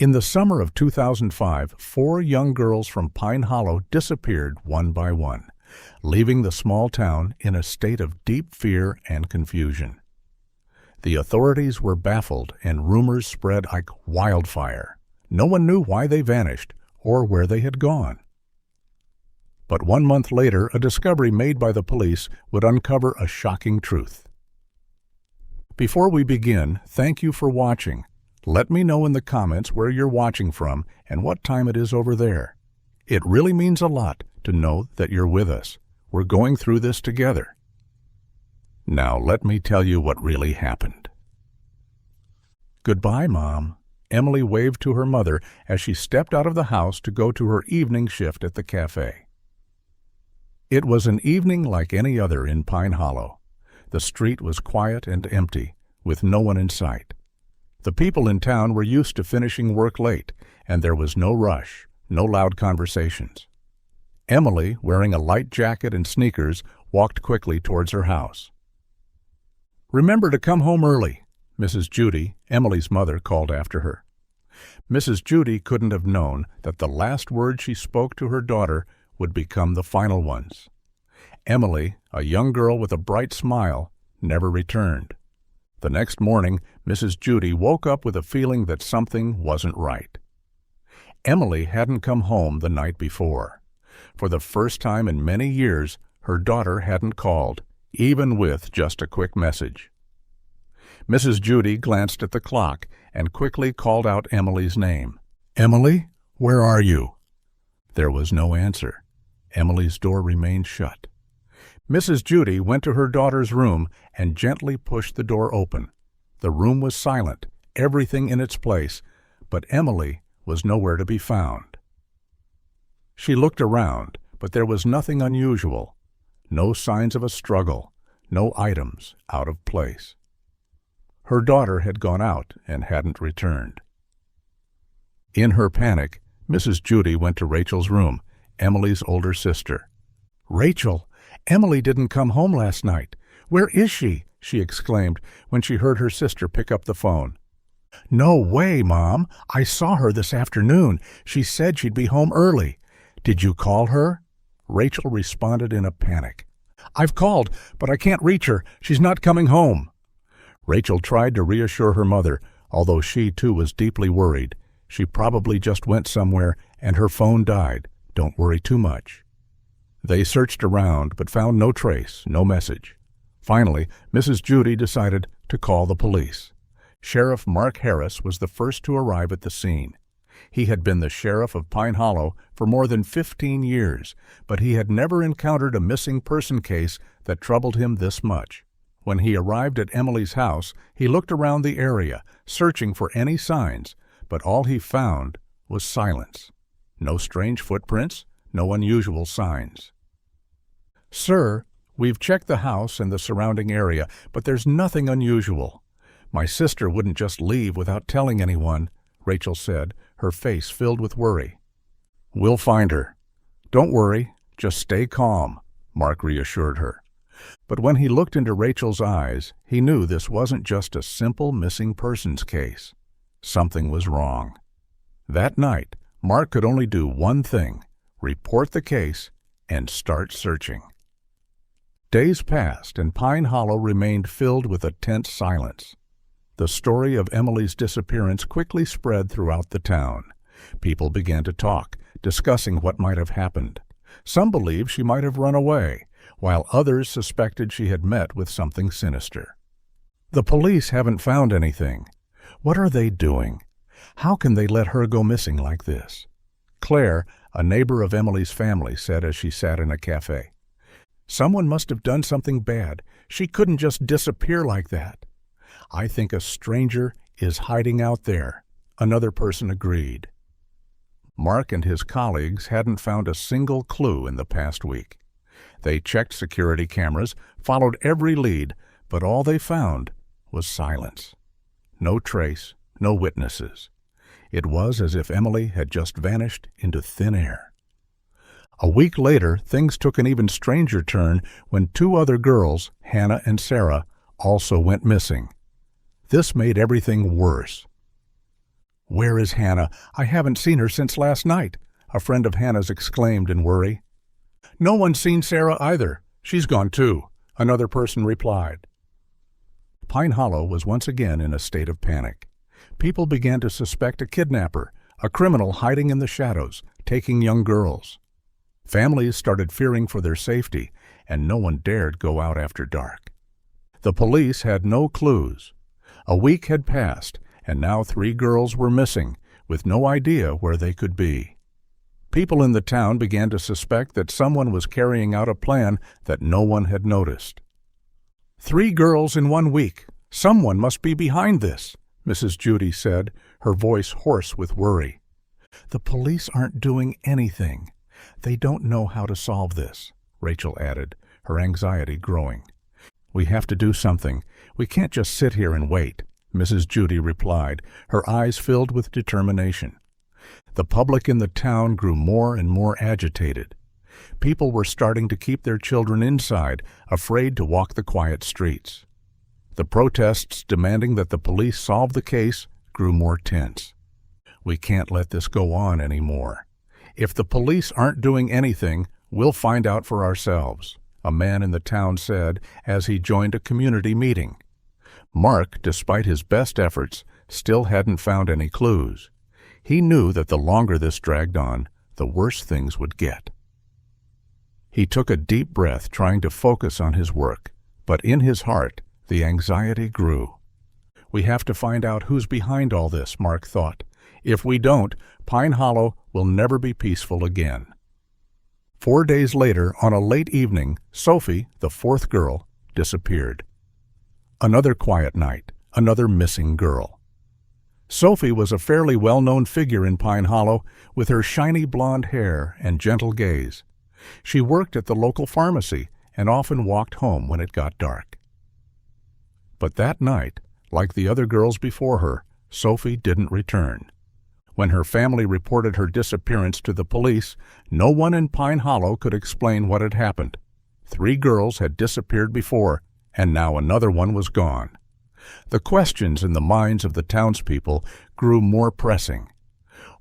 In the summer of 2005, 4 young girls from Pine Hollow disappeared one by one, leaving the small town in a state of deep fear and confusion. The authorities were baffled and rumors spread like wildfire. No one knew why they vanished or where they had gone. But 1 month later, a discovery made by the police would uncover a shocking truth. Before we begin, thank you for watching. Let me know in the comments where you're watching from and what time it is over there. It really means a lot to know that you're with us. We're going through this together. Now let me tell you what really happened. Goodbye, Mom. Emily waved to her mother as she stepped out of the house to go to her evening shift at the cafe. It was an evening like any other in Pine Hollow. The street was quiet and empty, with no one in sight. The people in town were used to finishing work late, and there was no rush, no loud conversations. Emily, wearing a light jacket and sneakers, walked quickly towards her house. "Remember to come home early," Mrs. Judy, Emily's mother, called after her. Mrs. Judy couldn't have known that the last words she spoke to her daughter would become the final ones. Emily, a young girl with a bright smile, never returned. The next morning, Mrs. Judy woke up with a feeling that something wasn't right. Emily hadn't come home the night before. For the first time in many years, her daughter hadn't called, even with just a quick message. Mrs. Judy glanced at the clock and quickly called out Emily's name. "Emily, where are you?" There was no answer. Emily's door remained shut. Mrs. Judy went to her daughter's room and gently pushed the door open. The room was silent, everything in its place, but Emily was nowhere to be found. She looked around, but there was nothing unusual. No signs of a struggle, no items out of place. Her daughter had gone out and hadn't returned. In her panic, Mrs. Judy went to Rachel's room, Emily's older sister. "Rachel, Emily didn't come home last night. Where is she?" she exclaimed when she heard her sister pick up the phone. "No way, Mom. I saw her this afternoon. She said she'd be home early. Did you call her?" Rachel responded in a panic. "I've called, but I can't reach her. She's not coming home." Rachel tried to reassure her mother, although she too was deeply worried. She probably just went somewhere and her phone died. Don't worry too much. They searched around but found no trace, no message. Finally, Mrs. Judy decided to call the police. Sheriff Mark Harris was the first to arrive at the scene. He had been the sheriff of Pine Hollow for more than 15 years, but he had never encountered a missing person case that troubled him this much. When he arrived at Emily's house, he looked around the area, searching for any signs, but all he found was silence. No strange footprints, no unusual signs. "Sir, we've checked the house and the surrounding area, but there's nothing unusual. My sister wouldn't just leave without telling anyone," Rachel said, her face filled with worry. "We'll find her. Don't worry, just stay calm," Mark reassured her. But when he looked into Rachel's eyes, he knew this wasn't just a simple missing persons case. Something was wrong. That night, Mark could only do one thing: report the case and start searching. Days passed and Pine Hollow remained filled with a tense silence. The story of Emily's disappearance quickly spread throughout the town. People began to talk, discussing what might have happened. Some believed she might have run away, while others suspected she had met with something sinister. "The police haven't found anything. What are they doing? How can they let her go missing like this?" Claire, a neighbor of Emily's family, said as she sat in a cafe. "Someone must have done something bad. She couldn't just disappear like that." "I think a stranger is hiding out there," another person agreed. Mark and his colleagues hadn't found a single clue in the past week. They checked security cameras, followed every lead, but all they found was silence. No trace, no witnesses. It was as if Emily had just vanished into thin air. A week later, things took an even stranger turn when 2 other girls, Hannah and Sarah, also went missing. This made everything worse. "Where is Hannah? I haven't seen her since last night," a friend of Hannah's exclaimed in worry. "No one's seen Sarah either. She's gone too," another person replied. Pine Hollow was once again in a state of panic. People began to suspect a kidnapper, a criminal hiding in the shadows, taking young girls. Families started fearing for their safety, and no one dared go out after dark. The police had no clues. A week had passed, and now 3 girls were missing, with no idea where they could be. People in the town began to suspect that someone was carrying out a plan that no one had noticed. 3 girls in 1 week. Someone must be behind this, Mrs. Judy said, her voice hoarse with worry. The police aren't doing anything. They don't know how to solve this, Rachel added, her anxiety growing. We have to do something. We can't just sit here and wait, Mrs. Judy replied, her eyes filled with determination. The public in the town grew more and more agitated. People were starting to keep their children inside, afraid to walk the quiet streets. The protests demanding that the police solve the case grew more tense. We can't let this go on anymore. If the police aren't doing anything, we'll find out for ourselves, a man in the town said as he joined a community meeting. Mark, despite his best efforts, still hadn't found any clues. He knew that the longer this dragged on, the worse things would get. He took a deep breath, trying to focus on his work, but in his heart, the anxiety grew. We have to find out who's behind all this, Mark thought. If we don't, Pine Hollow will never be peaceful again. 4 days later, on a late evening, Sophie, the 4th girl, disappeared. Another quiet night, another missing girl. Sophie was a fairly well-known figure in Pine Hollow, with her shiny blonde hair and gentle gaze. She worked at the local pharmacy and often walked home when it got dark. But that night, like the other girls before her, Sophie didn't return. When her family reported her disappearance to the police, no one in Pine Hollow could explain what had happened. 3 girls had disappeared before, and now another one was gone. The questions in the minds of the townspeople grew more pressing.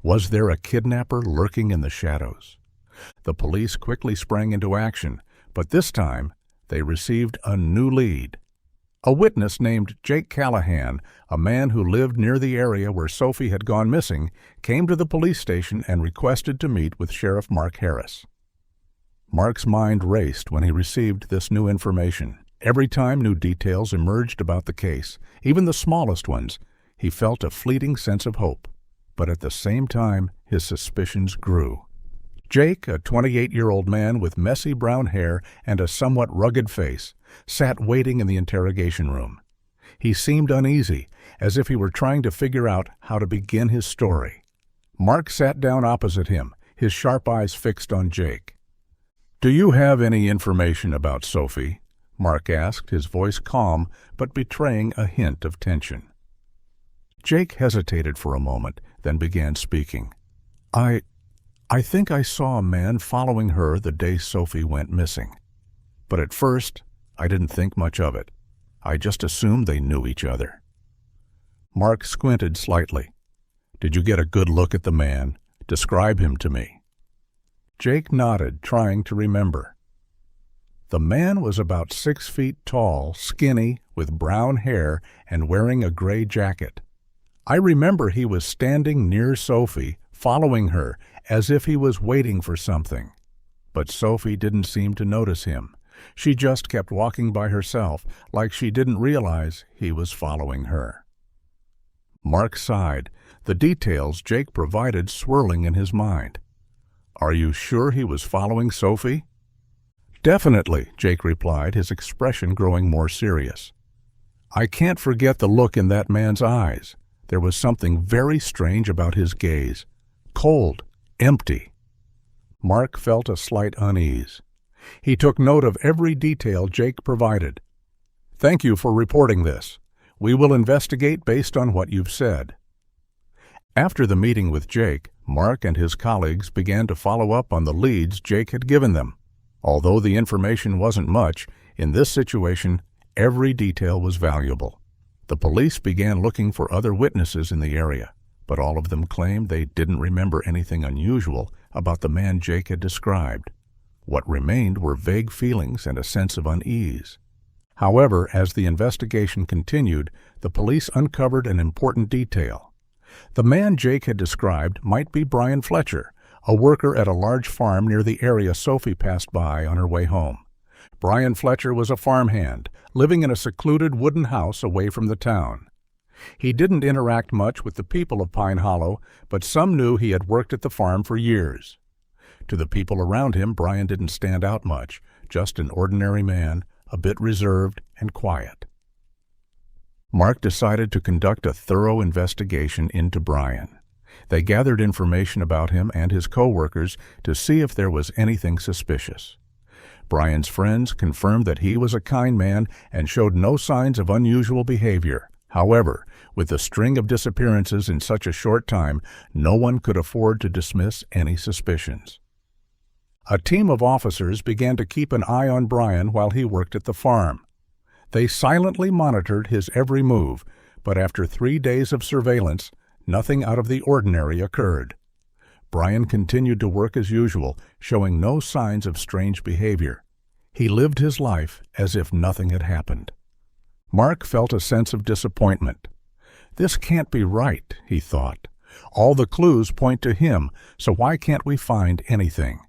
Was there a kidnapper lurking in the shadows? The police quickly sprang into action, but this time they received a new lead. A witness named Jake Callahan, a man who lived near the area where Sophie had gone missing, came to the police station and requested to meet with Sheriff Mark Harris. Mark's mind raced when he received this new information. Every time new details emerged about the case, even the smallest ones, he felt a fleeting sense of hope. But at the same time, his suspicions grew. Jake, a 28-year-old man with messy brown hair and a somewhat rugged face, sat waiting in the interrogation room. He seemed uneasy, as if he were trying to figure out how to begin his story. Mark sat down opposite him, his sharp eyes fixed on Jake. "Do you have any information about Sophie?" Mark asked, his voice calm but betraying a hint of tension. Jake hesitated for a moment, then began speaking. I think I saw a man following her the day Sophie went missing. But at first, I didn't think much of it. I just assumed they knew each other." Mark squinted slightly. "Did you get a good look at the man? Describe him to me." Jake nodded, trying to remember. The man was about 6 feet tall, skinny, with brown hair, and wearing a gray jacket. I remember he was standing near Sophie, following her, as if he was waiting for something. But Sophie didn't seem to notice him. She just kept walking by herself, like she didn't realize he was following her. Mark sighed, the details Jake provided swirling in his mind. "Are you sure he was following Sophie?" "Definitely," Jake replied, his expression growing more serious. "I can't forget the look in that man's eyes. There was something very strange about his gaze. Cold, empty." Mark felt a slight unease. He took note of every detail Jake provided. "Thank you for reporting this. We will investigate based on what you've said." After the meeting with Jake, Mark and his colleagues began to follow up on the leads Jake had given them. Although the information wasn't much, in this situation, every detail was valuable. The police began looking for other witnesses in the area, but all of them claimed they didn't remember anything unusual about the man Jake had described. What remained were vague feelings and a sense of unease. However, as the investigation continued, the police uncovered an important detail. The man Jake had described might be Brian Fletcher, a worker at a large farm near the area Sophie passed by on her way home. Brian Fletcher was a farmhand, living in a secluded wooden house away from the town. He didn't interact much with the people of Pine Hollow, but some knew he had worked at the farm for years. To the people around him, Brian didn't stand out much, just an ordinary man, a bit reserved and quiet. Mark decided to conduct a thorough investigation into Brian. They gathered information about him and his co-workers to see if there was anything suspicious. Brian's friends confirmed that he was a kind man and showed no signs of unusual behavior. However, with the string of disappearances in such a short time, no one could afford to dismiss any suspicions. A team of officers began to keep an eye on Brian while he worked at the farm. They silently monitored his every move, but after 3 days of surveillance, nothing out of the ordinary occurred. Brian continued to work as usual, showing no signs of strange behavior. He lived his life as if nothing had happened. Mark felt a sense of disappointment. This can't be right, he thought. All the clues point to him, so why can't we find anything?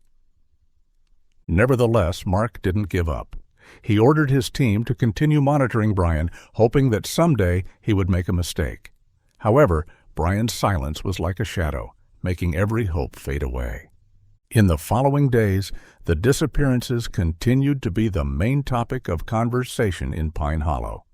Nevertheless, Mark didn't give up. He ordered his team to continue monitoring Brian, hoping that someday he would make a mistake. However, Brian's silence was like a shadow, making every hope fade away. In the following days, the disappearances continued to be the main topic of conversation in Pine Hollow.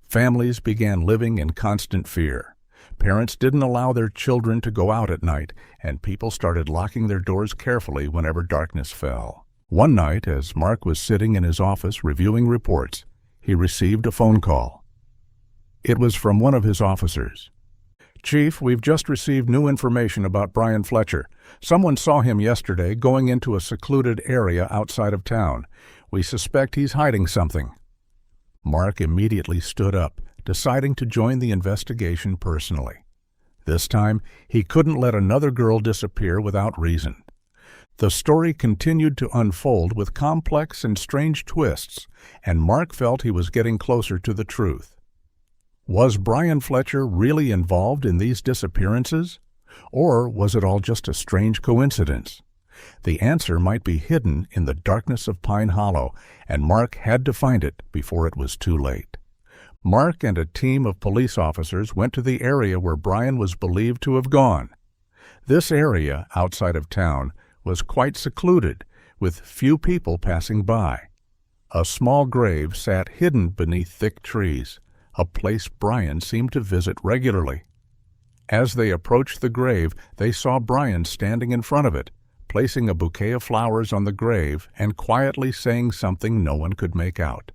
Families began living in constant fear. Parents didn't allow their children to go out at night, and people started locking their doors carefully whenever darkness fell. One night, as Mark was sitting in his office reviewing reports, he received a phone call. It was from one of his officers. "Chief, we've just received new information about Brian Fletcher. Someone saw him yesterday going into a secluded area outside of town. We suspect he's hiding something." Mark immediately stood up, deciding to join the investigation personally. This time, he couldn't let another girl disappear without reason. The story continued to unfold with complex and strange twists, and Mark felt he was getting closer to the truth. Was Brian Fletcher really involved in these disappearances? Or was it all just a strange coincidence? The answer might be hidden in the darkness of Pine Hollow, and Mark had to find it before it was too late. Mark and a team of police officers went to the area where Brian was believed to have gone. This area, outside of town, was quite secluded, with few people passing by. A small grave sat hidden beneath thick trees, a place Brian seemed to visit regularly. As they approached the grave, they saw Brian standing in front of it, placing a bouquet of flowers on the grave and quietly saying something no one could make out.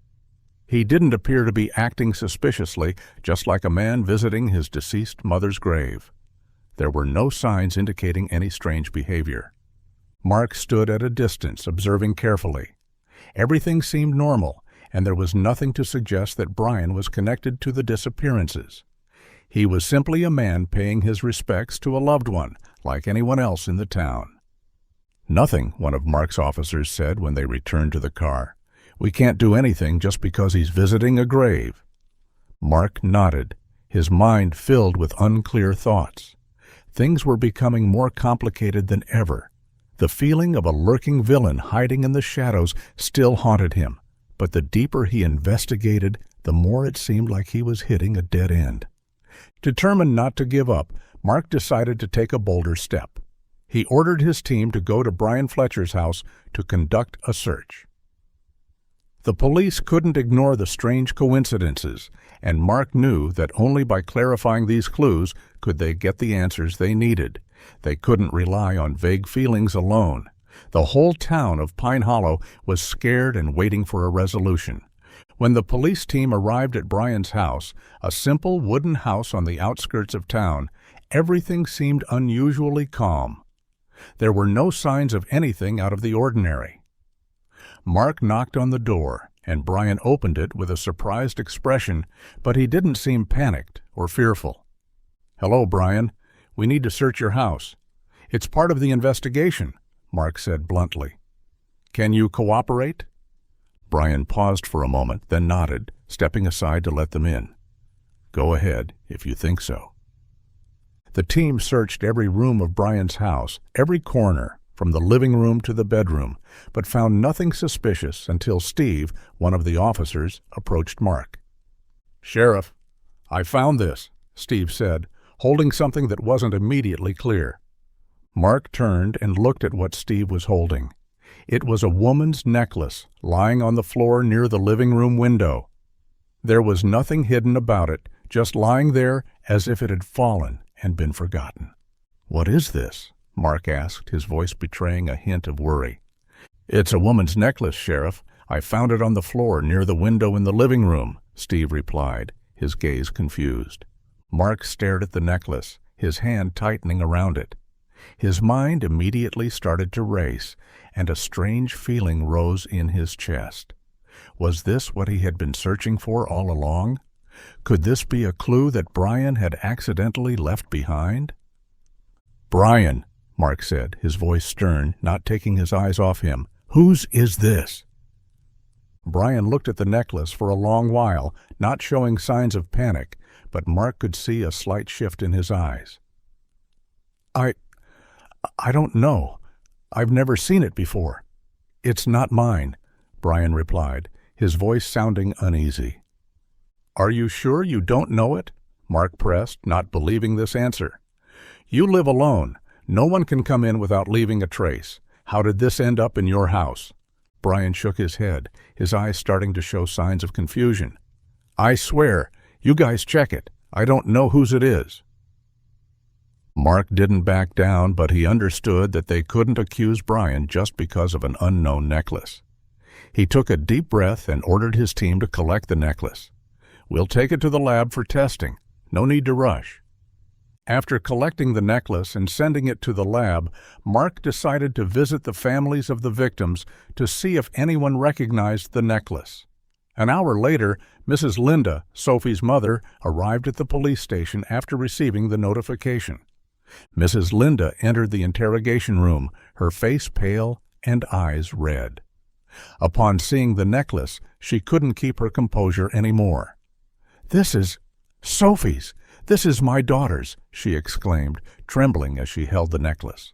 He didn't appear to be acting suspiciously, just like a man visiting his deceased mother's grave. There were no signs indicating any strange behavior. Mark stood at a distance, observing carefully. Everything seemed normal, and there was nothing to suggest that Brian was connected to the disappearances. He was simply a man paying his respects to a loved one, like anyone else in the town. "Nothing," one of Mark's officers said when they returned to the car. "We can't do anything just because he's visiting a grave." Mark nodded, his mind filled with unclear thoughts. Things were becoming more complicated than ever. The feeling of a lurking villain hiding in the shadows still haunted him, but the deeper he investigated, the more it seemed like he was hitting a dead end. Determined not to give up, Mark decided to take a bolder step. He ordered his team to go to Brian Fletcher's house to conduct a search. The police couldn't ignore the strange coincidences, and Mark knew that only by clarifying these clues could they get the answers they needed. They couldn't rely on vague feelings alone. The whole town of Pine Hollow was scared and waiting for a resolution. When the police team arrived at Brian's house, a simple wooden house on the outskirts of town, everything seemed unusually calm. There were no signs of anything out of the ordinary. Mark knocked on the door, and Brian opened it with a surprised expression, but he didn't seem panicked or fearful. "Hello, Brian. We need to search your house. It's part of the investigation, Mark said bluntly. Can you cooperate? Brian paused for a moment, then nodded, stepping aside to let them in. Go ahead, if you think so. The team searched every room of Brian's house, every corner, from the living room to the bedroom, but found nothing suspicious until Steve, one of the officers, approached Mark. Sheriff, I found this, Steve said, holding something that wasn't immediately clear. Mark turned and looked at what Steve was holding. It was a woman's necklace lying on the floor near the living room window. There was nothing hidden about it, just lying there as if it had fallen and been forgotten. What is this? Mark asked, his voice betraying a hint of worry. It's a woman's necklace, Sheriff. I found it on the floor near the window in the living room, Steve replied, his gaze confused. Mark stared at the necklace, his hand tightening around it. His mind immediately started to race, and a strange feeling rose in his chest. Was this what he had been searching for all along? Could this be a clue that Brian had accidentally left behind? Brian, Mark said, his voice stern, not taking his eyes off him. Whose is this? Brian looked at the necklace for a long while, not showing signs of panic, but Mark could see a slight shift in his eyes. I don't know. I've never seen it before. It's not mine, Brian replied, his voice sounding uneasy. Are you sure you don't know it? Mark pressed, not believing this answer. You live alone. No one can come in without leaving a trace. How did this end up in your house? Brian shook his head, his eyes starting to show signs of confusion. I swear, you guys check it. I don't know whose it is. Mark didn't back down, but he understood that they couldn't accuse Brian just because of an unknown necklace. He took a deep breath and ordered his team to collect the necklace. We'll take it to the lab for testing. No need to rush. After collecting the necklace and sending it to the lab, Mark decided to visit the families of the victims to see if anyone recognized the necklace. An hour later, Mrs. Linda, Sophie's mother, arrived at the police station after receiving the notification. Mrs. Linda entered the interrogation room, her face pale and eyes red. Upon seeing the necklace, she couldn't keep her composure anymore. This is Sophie's! This is my daughter's, she exclaimed, trembling as she held the necklace.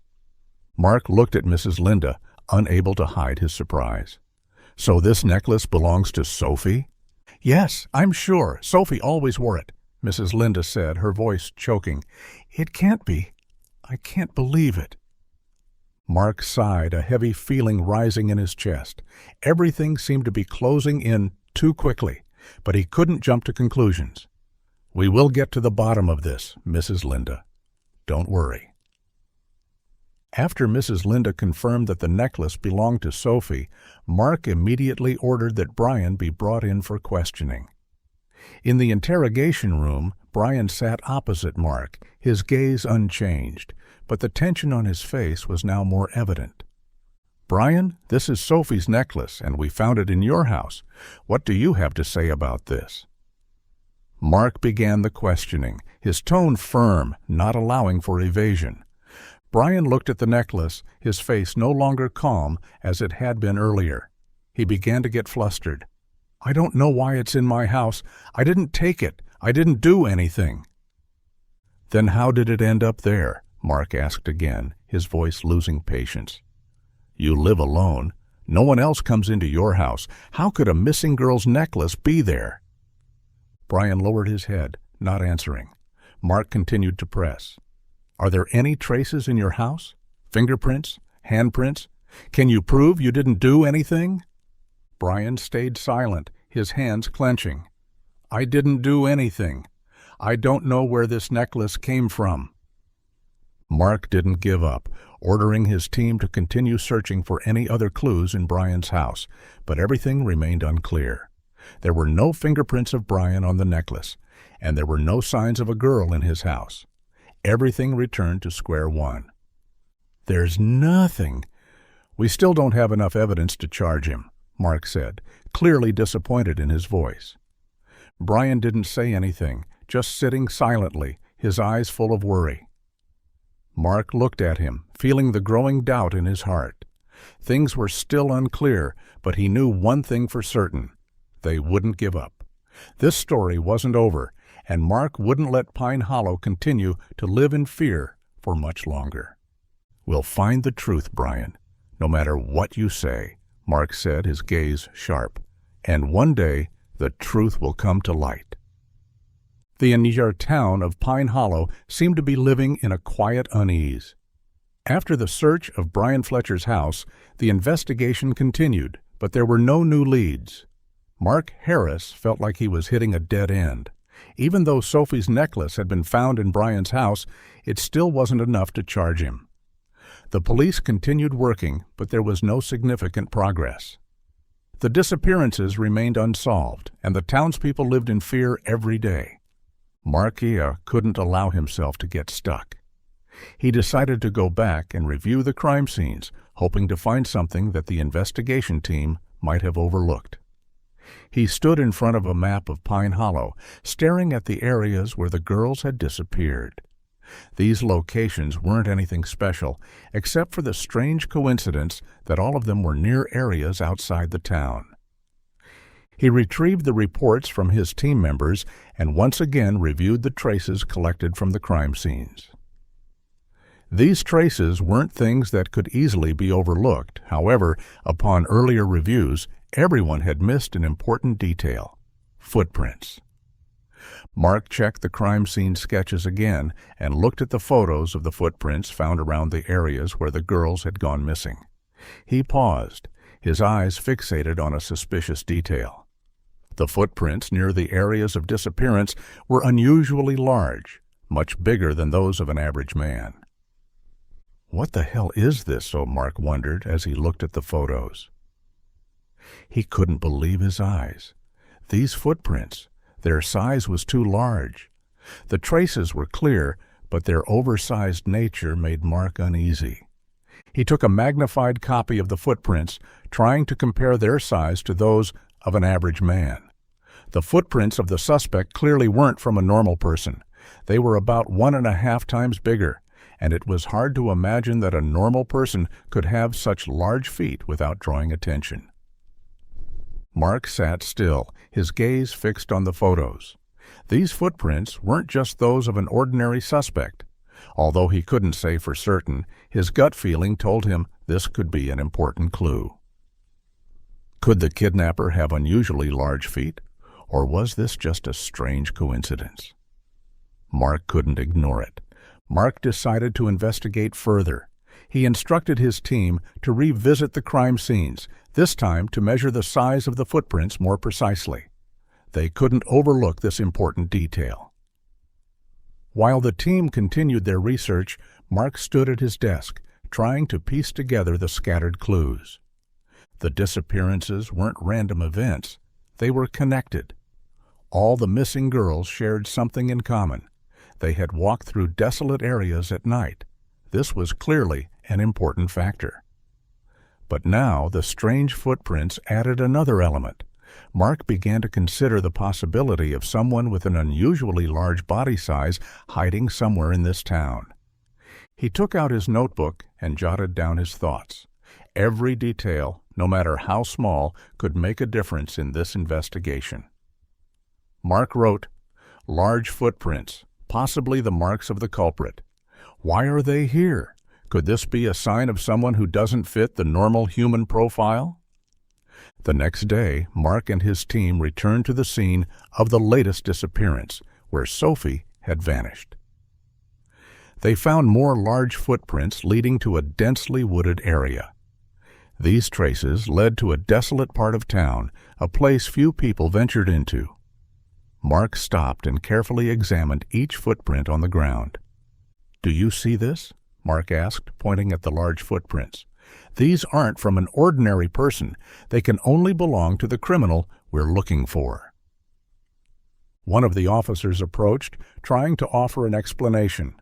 Mark looked at Mrs. Linda, unable to hide his surprise. So this necklace belongs to Sophie? Yes, I'm sure. Sophie always wore it, Mrs. Linda said, her voice choking. It can't be. I can't believe it. Mark sighed, a heavy feeling rising in his chest. Everything seemed to be closing in too quickly, but he couldn't jump to conclusions. We will get to the bottom of this, Mrs. Linda. Don't worry. After Mrs. Linda confirmed that the necklace belonged to Sophie, Mark immediately ordered that Brian be brought in for questioning. In the interrogation room, Brian sat opposite Mark, his gaze unchanged, but the tension on his face was now more evident. Brian, this is Sophie's necklace, and we found it in your house. What do you have to say about this? Mark began the questioning, his tone firm, not allowing for evasion. Brian looked at the necklace, his face no longer calm as it had been earlier. He began to get flustered. I don't know why it's in my house. I didn't take it. I didn't do anything. Then how did it end up there? Mark asked again, his voice losing patience. You live alone. No one else comes into your house. How could a missing girl's necklace be there? Brian lowered his head, not answering. Mark continued to press. Are there any traces in your house? Fingerprints? Handprints? Can you prove you didn't do anything? Brian stayed silent, his hands clenching. I didn't do anything. I don't know where this necklace came from. Mark didn't give up, ordering his team to continue searching for any other clues in Brian's house, but everything remained unclear. There were no fingerprints of Brian on the necklace, and there were no signs of a girl in his house. Everything returned to square one. There's nothing. We still don't have enough evidence to charge him, Mark said, clearly disappointed in his voice. Brian didn't say anything, just sitting silently, his eyes full of worry. Mark looked at him, feeling the growing doubt in his heart. Things were still unclear, but he knew one thing for certain. They wouldn't give up. This story wasn't over, and Mark wouldn't let Pine Hollow continue to live in fear for much longer. "We'll find the truth, Brian, no matter what you say," Mark said, his gaze sharp. "And one day, the truth will come to light." The entire town of Pine Hollow seemed to be living in a quiet unease. After the search of Brian Fletcher's house, the investigation continued, but there were no new leads. Mark Harris felt like he was hitting a dead end. Even though Sophie's necklace had been found in Brian's house, it still wasn't enough to charge him. The police continued working, but there was no significant progress. The disappearances remained unsolved, and the townspeople lived in fear every day. Mark couldn't allow himself to get stuck. He decided to go back and review the crime scenes, hoping to find something that the investigation team might have overlooked. He stood in front of a map of Pine Hollow, staring at the areas where the girls had disappeared. These locations weren't anything special, except for the strange coincidence that all of them were near areas outside the town. He retrieved the reports from his team members and once again reviewed the traces collected from the crime scenes. These traces weren't things that could easily be overlooked. However, upon earlier reviews, everyone had missed an important detail: footprints. Mark checked the crime scene sketches again and looked at the photos of the footprints found around the areas where the girls had gone missing. He paused, his eyes fixated on a suspicious detail. The footprints near the areas of disappearance were unusually large, much bigger than those of an average man. What the hell is this? So Mark wondered as he looked at the photos. He couldn't believe his eyes. These footprints, their size was too large. The traces were clear, but their oversized nature made Mark uneasy. He took a magnified copy of the footprints, trying to compare their size to those of an average man. The footprints of the suspect clearly weren't from a normal person. They were about 1.5 times bigger, and it was hard to imagine that a normal person could have such large feet without drawing attention. Mark sat still, his gaze fixed on the photos. These footprints weren't just those of an ordinary suspect. Although he couldn't say for certain, his gut feeling told him this could be an important clue. Could the kidnapper have unusually large feet, or was this just a strange coincidence? Mark couldn't ignore it. Mark decided to investigate further. He instructed his team to revisit the crime scenes, this time to measure the size of the footprints more precisely. They couldn't overlook this important detail. While the team continued their research, Mark stood at his desk, trying to piece together the scattered clues. The disappearances weren't random events. They were connected. All the missing girls shared something in common. They had walked through desolate areas at night. This was clearly an important factor. But now the strange footprints added another element. Mark began to consider the possibility of someone with an unusually large body size hiding somewhere in this town. He took out his notebook and jotted down his thoughts. Every detail, no matter how small, could make a difference in this investigation. Mark wrote, "Large footprints, possibly the marks of the culprit. Why are they here? Could this be a sign of someone who doesn't fit the normal human profile?" The next day, Mark and his team returned to the scene of the latest disappearance, where Sophie had vanished. They found more large footprints leading to a densely wooded area. These traces led to a desolate part of town, a place few people ventured into. Mark stopped and carefully examined each footprint on the ground. "Do you see this?" Mark asked, pointing at the large footprints. "These aren't from an ordinary person. They can only belong to the criminal we're looking for." One of the officers approached, trying to offer an explanation.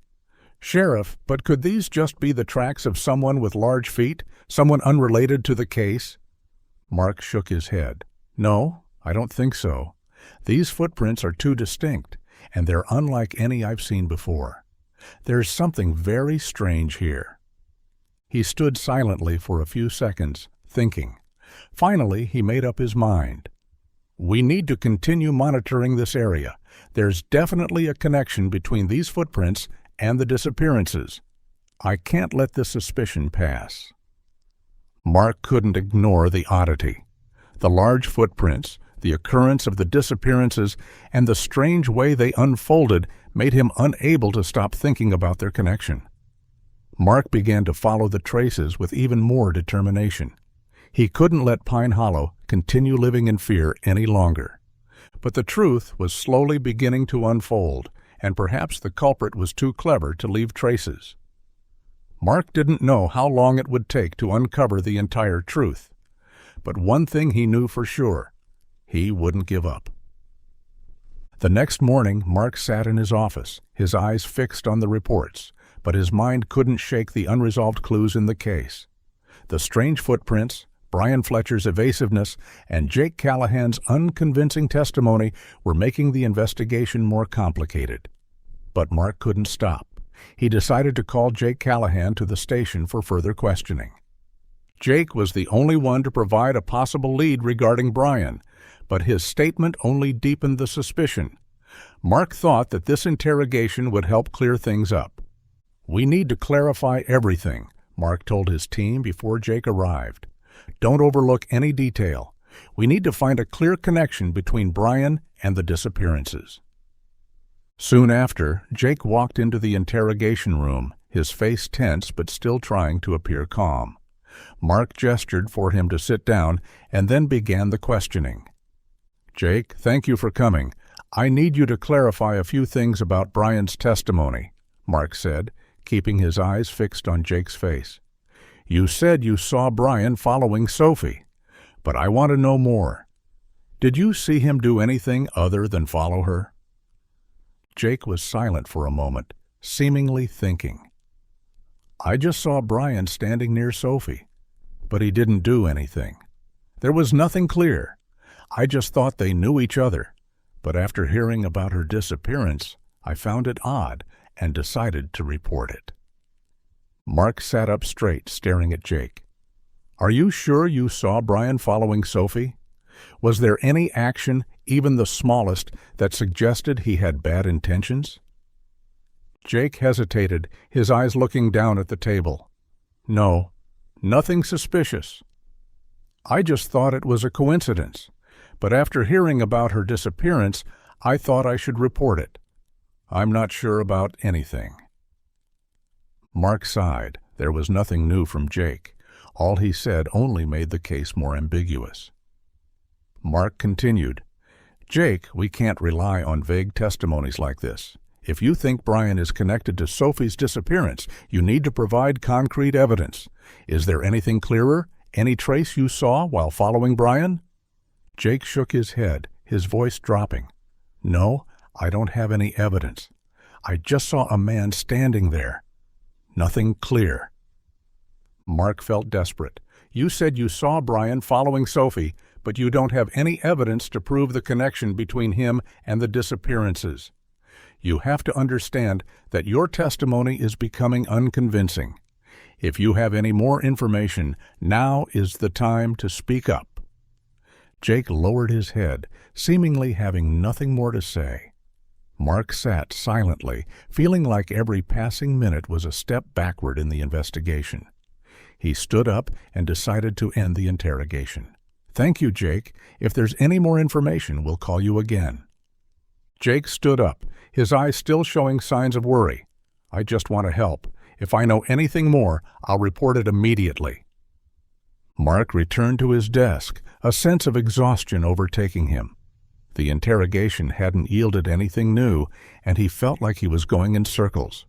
"Sheriff, but could these just be the tracks of someone with large feet, someone unrelated to the case?" Mark shook his head. "No, I don't think so. These footprints are too distinct, and they're unlike any I've seen before. There's something very strange here. He stood silently for a few seconds, thinking. Finally, he made up his mind. We need to continue monitoring this area. There's definitely a connection between these footprints and the disappearances. I can't let this suspicion pass. Mark couldn't ignore the oddity. The large footprints, the occurrence of the disappearances, and the strange way they unfolded made him unable to stop thinking about their connection. Mark began to follow the traces with even more determination. He couldn't let Pine Hollow continue living in fear any longer. But the truth was slowly beginning to unfold, and perhaps the culprit was too clever to leave traces. Mark didn't know how long it would take to uncover the entire truth. But one thing he knew for sure: he wouldn't give up. The next morning, Mark sat in his office, his eyes fixed on the reports, but his mind couldn't shake the unresolved clues in the case. The strange footprints, Brian Fletcher's evasiveness, and Jake Callahan's unconvincing testimony were making the investigation more complicated. But Mark couldn't stop. He decided to call Jake Callahan to the station for further questioning. Jake was the only one to provide a possible lead regarding Brian, but his statement only deepened the suspicion. Mark thought that this interrogation would help clear things up. We need to clarify everything, Mark told his team before Jake arrived. Don't overlook any detail. We need to find a clear connection between Brian and the disappearances. Soon after, Jake walked into the interrogation room, his face tense but still trying to appear calm. Mark gestured for him to sit down and then began the questioning. Jake, thank you for coming. I need you to clarify a few things about Brian's testimony, Mark said, keeping his eyes fixed on Jake's face. You said you saw Brian following Sophie, but I want to know more. Did you see him do anything other than follow her? Jake was silent for a moment, seemingly thinking. I just saw Brian standing near Sophie, but he didn't do anything. There was nothing clear. I just thought they knew each other, but after hearing about her disappearance, I found it odd and decided to report it. Mark sat up straight, staring at Jake. Are you sure you saw Brian following Sophie? Was there any action, even the smallest, that suggested he had bad intentions? Jake hesitated, his eyes looking down at the table. No, nothing suspicious. I just thought it was a coincidence, but after hearing about her disappearance, I thought I should report it. I'm not sure about anything. Mark sighed. There was nothing new from Jake. All he said only made the case more ambiguous. Mark continued, Jake, we can't rely on vague testimonies like this. If you think Brian is connected to Sophie's disappearance, you need to provide concrete evidence. Is there anything clearer? Any trace you saw while following Brian? Jake shook his head, his voice dropping. No, I don't have any evidence. I just saw a man standing there. Nothing clear. Mark felt desperate. You said you saw Brian following Sophie, but you don't have any evidence to prove the connection between him and the disappearances. You have to understand that your testimony is becoming unconvincing. If you have any more information, now is the time to speak up. Jake lowered his head, seemingly having nothing more to say. Mark sat silently, feeling like every passing minute was a step backward in the investigation. He stood up and decided to end the interrogation. Thank you, Jake. If there's any more information, we'll call you again. Jake stood up, his eyes still showing signs of worry. I just want to help. If I know anything more, I'll report it immediately. Mark returned to his desk, a sense of exhaustion overtaking him. The interrogation hadn't yielded anything new, and he felt like he was going in circles.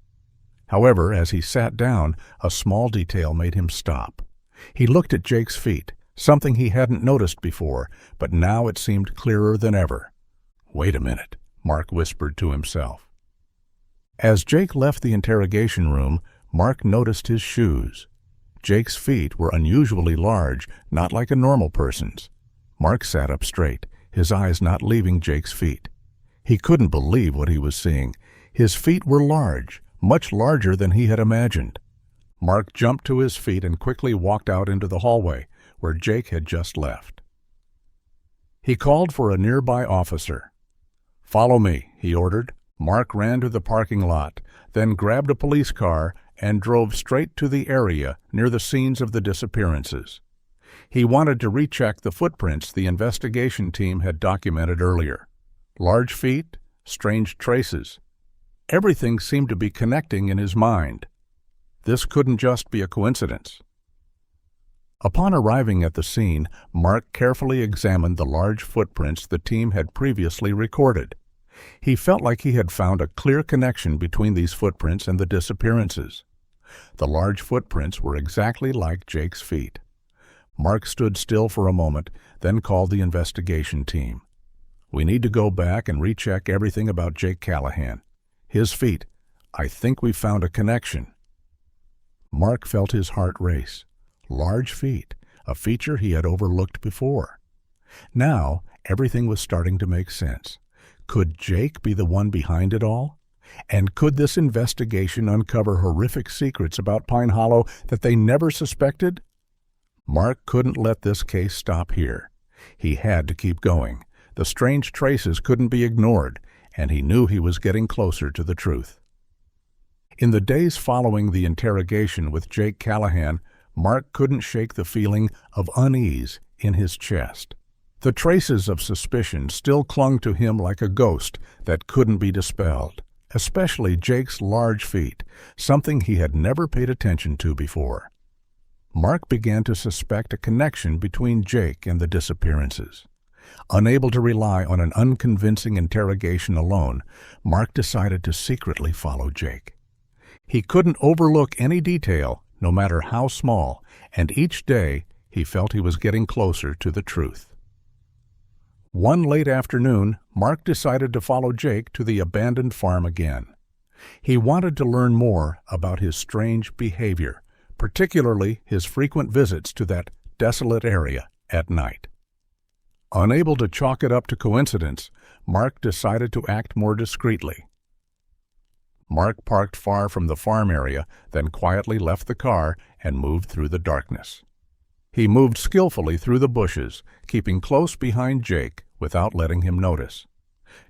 However, as he sat down, a small detail made him stop. He looked at Jake's feet, something he hadn't noticed before, but now it seemed clearer than ever. Wait a minute, Mark whispered to himself. As Jake left the interrogation room, Mark noticed his shoes. Jake's feet were unusually large, not like a normal person's. Mark sat up straight, his eyes not leaving Jake's feet. He couldn't believe what he was seeing. His feet were large, much larger than he had imagined. Mark jumped to his feet and quickly walked out into the hallway, where Jake had just left. He called for a nearby officer. "Follow me," he ordered. Mark ran to the parking lot, then grabbed a police car and drove straight to the area near the scenes of the disappearances. He wanted to recheck the footprints the investigation team had documented earlier. Large feet, strange traces. Everything seemed to be connecting in his mind. This couldn't just be a coincidence. Upon arriving at the scene, Mark carefully examined the large footprints the team had previously recorded. He felt like he had found a clear connection between these footprints and the disappearances. The large footprints were exactly like Jake's feet. Mark stood still for a moment, then called the investigation team. "We need to go back and recheck everything about Jake Callahan. His feet. I think we found a connection." Mark felt his heart race. Large feet, a feature he had overlooked before. Now, everything was starting to make sense. Could Jake be the one behind it all? And could this investigation uncover horrific secrets about Pine Hollow that they never suspected? Mark couldn't let this case stop here. He had to keep going. The strange traces couldn't be ignored, and he knew he was getting closer to the truth. In the days following the interrogation with Jake Callahan, Mark couldn't shake the feeling of unease in his chest. The traces of suspicion still clung to him like a ghost that couldn't be dispelled, especially Jake's large feet, something he had never paid attention to before. Mark began to suspect a connection between Jake and the disappearances. Unable to rely on an unconvincing interrogation alone, Mark decided to secretly follow Jake. He couldn't overlook any detail, no matter how small, and each day he felt he was getting closer to the truth. One late afternoon, Mark decided to follow Jake to the abandoned farm again. He wanted to learn more about his strange behavior, particularly his frequent visits to that desolate area at night. Unable to chalk it up to coincidence, Mark decided to act more discreetly. Mark parked far from the farm area, then quietly left the car and moved through the darkness. He moved skillfully through the bushes, keeping close behind Jake without letting him notice.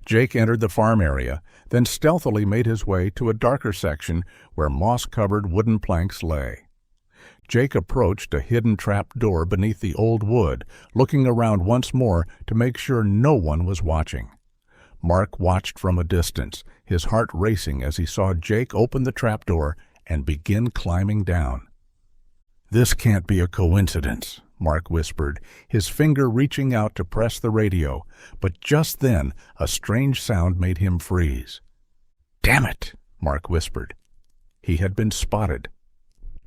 Jake entered the farm area, then stealthily made his way to a darker section where moss-covered wooden planks lay. Jake approached a hidden trap door beneath the old wood, looking around once more to make sure no one was watching. Mark watched from a distance, his heart racing as he saw Jake open the trapdoor and begin climbing down. "This can't be a coincidence," Mark whispered, his finger reaching out to press the radio, but just then a strange sound made him freeze. "Damn it," Mark whispered. He had been spotted.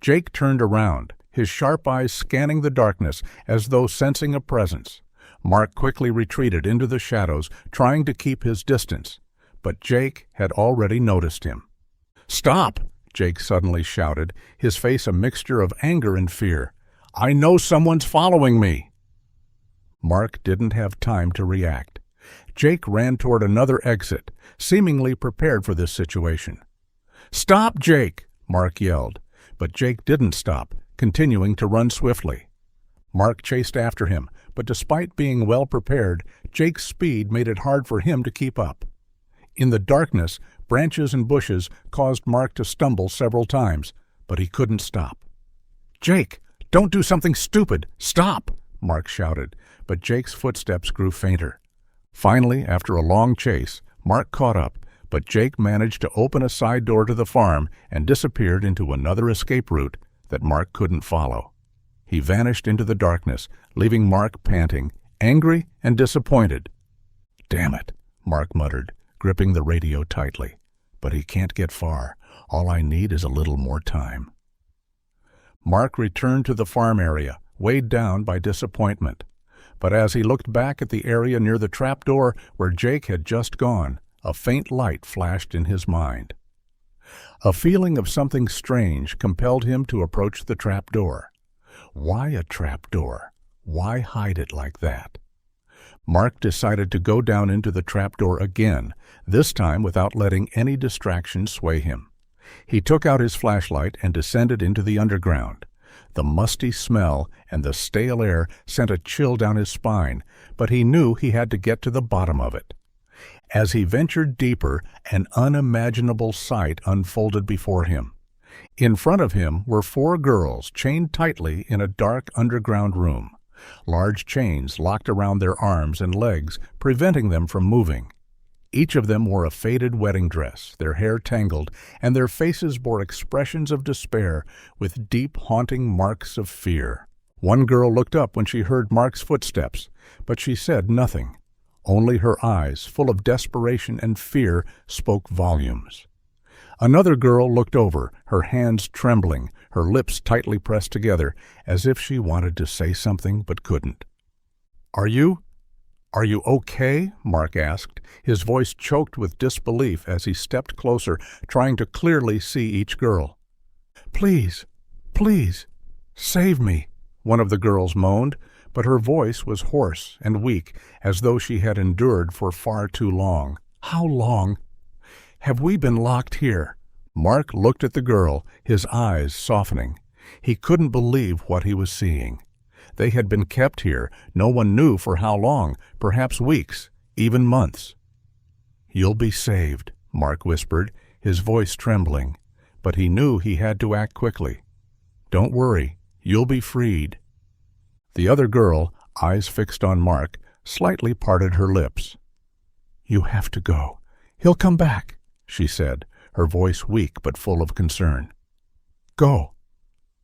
Jake turned around, his sharp eyes scanning the darkness as though sensing a presence. Mark quickly retreated into the shadows, trying to keep his distance, but Jake had already noticed him. "Stop!" Jake suddenly shouted, his face a mixture of anger and fear. "I know someone's following me!" Mark didn't have time to react. Jake ran toward another exit, seemingly prepared for this situation. "Stop, Jake!" Mark yelled, but Jake didn't stop, continuing to run swiftly. Mark chased after him, but despite being well prepared, Jake's speed made it hard for him to keep up. In the darkness, branches and bushes caused Mark to stumble several times, but he couldn't stop. "Jake, don't do something stupid! Stop!" Mark shouted, but Jake's footsteps grew fainter. Finally, after a long chase, Mark caught up, but Jake managed to open a side door to the farm and disappeared into another escape route that Mark couldn't follow. He vanished into the darkness, leaving Mark panting, angry and disappointed. "Damn it," Mark muttered, gripping the radio tightly. "But he can't get far. All I need is a little more time." Mark returned to the farm area, weighed down by disappointment. But as he looked back at the area near the trapdoor where Jake had just gone, a faint light flashed in his mind. A feeling of something strange compelled him to approach the trapdoor. Why a trapdoor? Why hide it like that? Mark decided to go down into the trapdoor again, this time without letting any distraction sway him. He took out his flashlight and descended into the underground. The musty smell and the stale air sent a chill down his spine, but he knew he had to get to the bottom of it. As he ventured deeper, an unimaginable sight unfolded before him. In front of him were 4 girls chained tightly in a dark underground room. Large chains locked around their arms and legs, preventing them from moving. Each of them wore a faded wedding dress, their hair tangled, and their faces bore expressions of despair with deep, haunting marks of fear. One girl looked up when she heard Mark's footsteps, but she said nothing. Only her eyes, full of desperation and fear, spoke volumes. Another girl looked over, her hands trembling, her lips tightly pressed together, as if she wanted to say something but couldn't. Are you okay?" Mark asked, his voice choked with disbelief as he stepped closer, trying to clearly see each girl. Please, save me," one of the girls moaned, but her voice was hoarse and weak, as though she had endured for far too long. "How long? Have we been locked here?" Mark looked at the girl, his eyes softening. He couldn't believe what he was seeing. They had been kept here, no one knew for how long, perhaps weeks, even months. "You'll be saved," Mark whispered, his voice trembling, but he knew he had to act quickly. "Don't worry, you'll be freed." The other girl, eyes fixed on Mark, slightly parted her lips. "You have to go. He'll come back," she said, her voice weak but full of concern. "Go.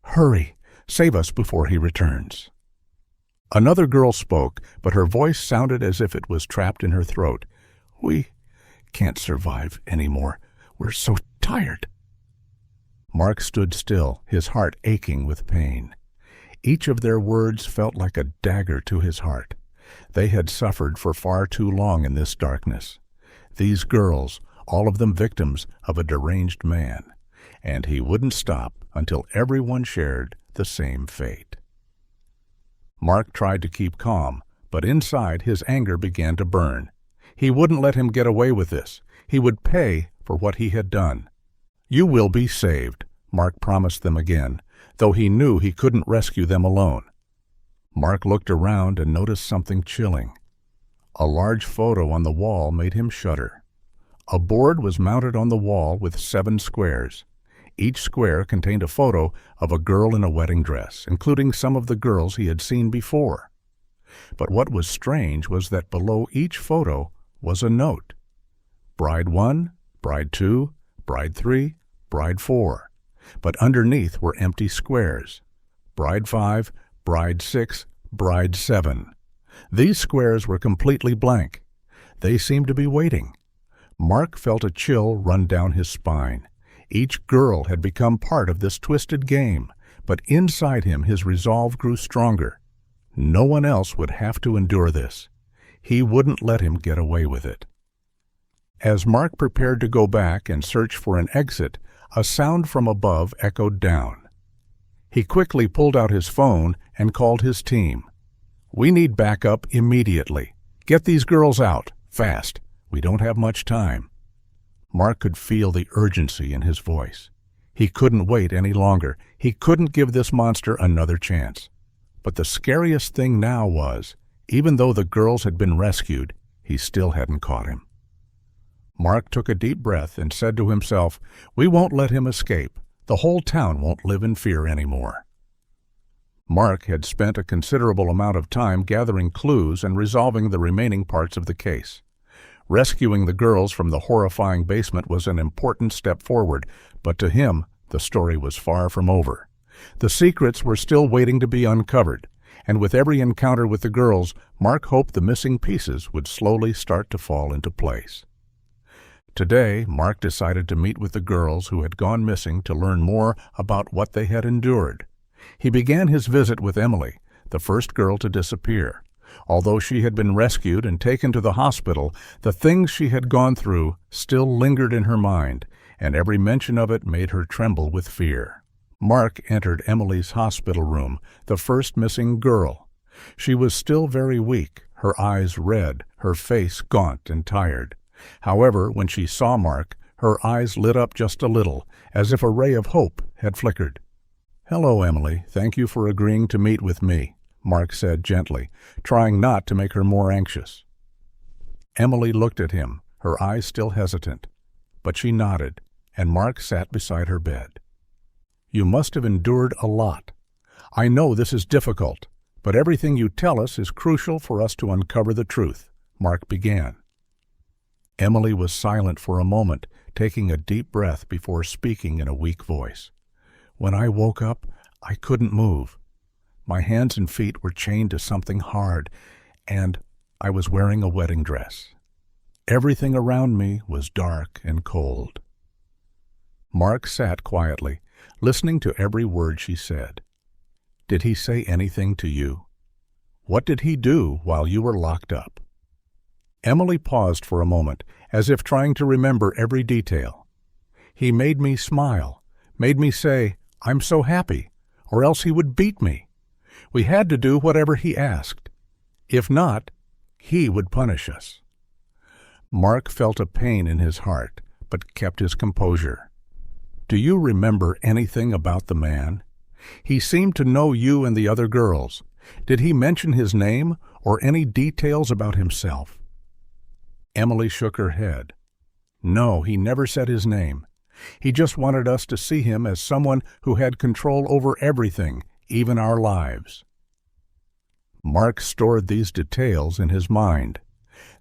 Hurry. Save us before he returns." Another girl spoke, but her voice sounded as if it was trapped in her throat. "We can't survive anymore. We're so tired." Mark stood still, his heart aching with pain. Each of their words felt like a dagger to his heart. They had suffered for far too long in this darkness. These girls, all of them victims of a deranged man, and he wouldn't stop until everyone shared the same fate. Mark tried to keep calm, but inside his anger began to burn. He wouldn't let him get away with this. He would pay for what he had done. "You will be saved," Mark promised them again, though he knew he couldn't rescue them alone. Mark looked around and noticed something chilling. A large photo on the wall made him shudder. A board was mounted on the wall with 7 squares. Each square contained a photo of a girl in a wedding dress, including some of the girls he had seen before. But what was strange was that below each photo was a note. Bride 1, Bride 2, Bride 3, Bride 4. But underneath were empty squares. Bride 5, Bride 6, Bride 7. These squares were completely blank. They seemed to be waiting. Mark felt a chill run down his spine. Each girl had become part of this twisted game, but inside him his resolve grew stronger. No one else would have to endure this. He wouldn't let him get away with it. As Mark prepared to go back and search for an exit, a sound from above echoed down. He quickly pulled out his phone and called his team. "We need backup immediately. Get these girls out, fast. We don't have much time." Mark could feel the urgency in his voice. He couldn't wait any longer. He couldn't give this monster another chance. But the scariest thing now was, even though the girls had been rescued, he still hadn't caught him. Mark took a deep breath and said to himself, "We won't let him escape. The whole town won't live in fear anymore." Mark had spent a considerable amount of time gathering clues and resolving the remaining parts of the case. Rescuing the girls from the horrifying basement was an important step forward, but to him, the story was far from over. The secrets were still waiting to be uncovered, and with every encounter with the girls, Mark hoped the missing pieces would slowly start to fall into place. Today, Mark decided to meet with the girls who had gone missing to learn more about what they had endured. He began his visit with Emily, the first girl to disappear. Although she had been rescued and taken to the hospital, the things she had gone through still lingered in her mind, and every mention of it made her tremble with fear. Mark entered Emily's hospital room, the first missing girl. She was still very weak, her eyes red, her face gaunt and tired. However, when she saw Mark, Her eyes lit up just a little, as if a ray of hope had flickered. "Hello, Emily. Thank you for agreeing to meet with me," Mark said gently, trying not to make her more anxious. Emily looked at him, her eyes still hesitant, but she nodded, and Mark sat beside her bed. "You must have endured a lot. I know this is difficult, but everything you tell us is crucial for us to uncover the truth," Mark began. Emily was silent for a moment, taking a deep breath before speaking in a weak voice. "When I woke up, I couldn't move. My hands and feet were chained to something hard, and I was wearing a wedding dress. Everything around me was dark and cold." Mark sat quietly, listening to every word she said. "Did he say anything to you? What did he do while you were locked up?" Emily paused for a moment, as if trying to remember every detail. "He made me smile, made me say, 'I'm so happy,' or else he would beat me. We had to do whatever he asked. If not, he would punish us." Mark felt a pain in his heart, but kept his composure. "Do you remember anything about the man? He seemed to know you and the other girls. Did he mention his name or any details about himself?" Emily shook her head. "No, he never said his name. He just wanted us to see him as someone who had control over everything, even our lives." Mark stored these details in his mind.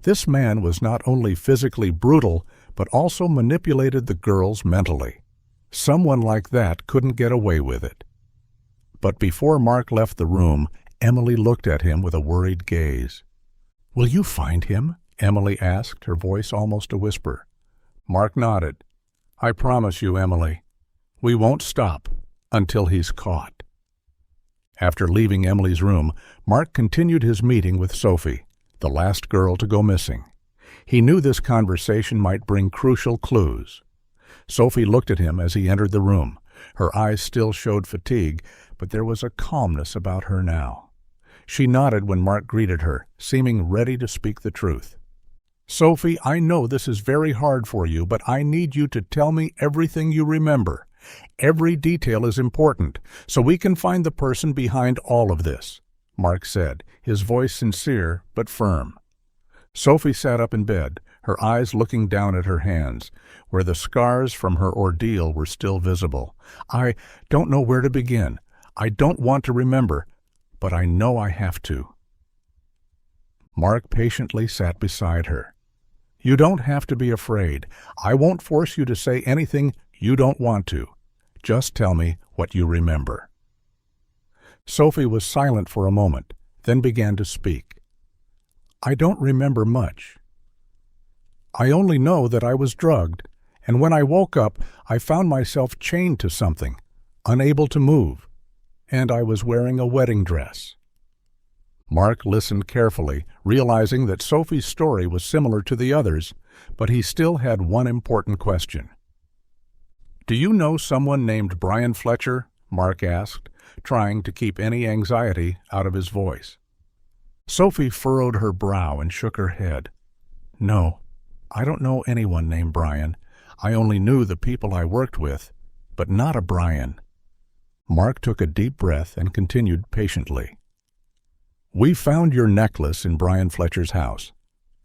This man was not only physically brutal, but also manipulated the girls mentally. Someone like that couldn't get away with it. But before Mark left the room, Emily looked at him with a worried gaze. "Will you find him?" Emily asked, her voice almost a whisper. Mark nodded. "I promise you, Emily, we won't stop until he's caught." After leaving Emily's room, Mark continued his meeting with Sophie, the last girl to go missing. He knew this conversation might bring crucial clues. Sophie looked at him as he entered the room. Her eyes still showed fatigue, but there was a calmness about her now. She nodded when Mark greeted her, seeming ready to speak the truth. "Sophie, I know this is very hard for you, but I need you to tell me everything you remember. Every detail is important, so we can find the person behind all of this," Mark said, his voice sincere but firm. Sophie sat up in bed, her eyes looking down at her hands, where the scars from her ordeal were still visible. "I don't know where to begin. I don't want to remember, but I know I have to." Mark patiently sat beside her. "You don't have to be afraid. I won't force you to say anything you don't want to. Just tell me what you remember." Sophie was silent for a moment, then began to speak. "I don't remember much. I only know that I was drugged, and when I woke up, I found myself chained to something, unable to move, and I was wearing a wedding dress." Mark listened carefully, realizing that Sophie's story was similar to the others, but he still had one important question. "Do you know someone named Brian Fletcher?" Mark asked, trying to keep any anxiety out of his voice. Sophie furrowed her brow and shook her head. "No, I don't know anyone named Brian. I only knew the people I worked with, but not a Brian." Mark took a deep breath and continued patiently. "We found your necklace in Brian Fletcher's house.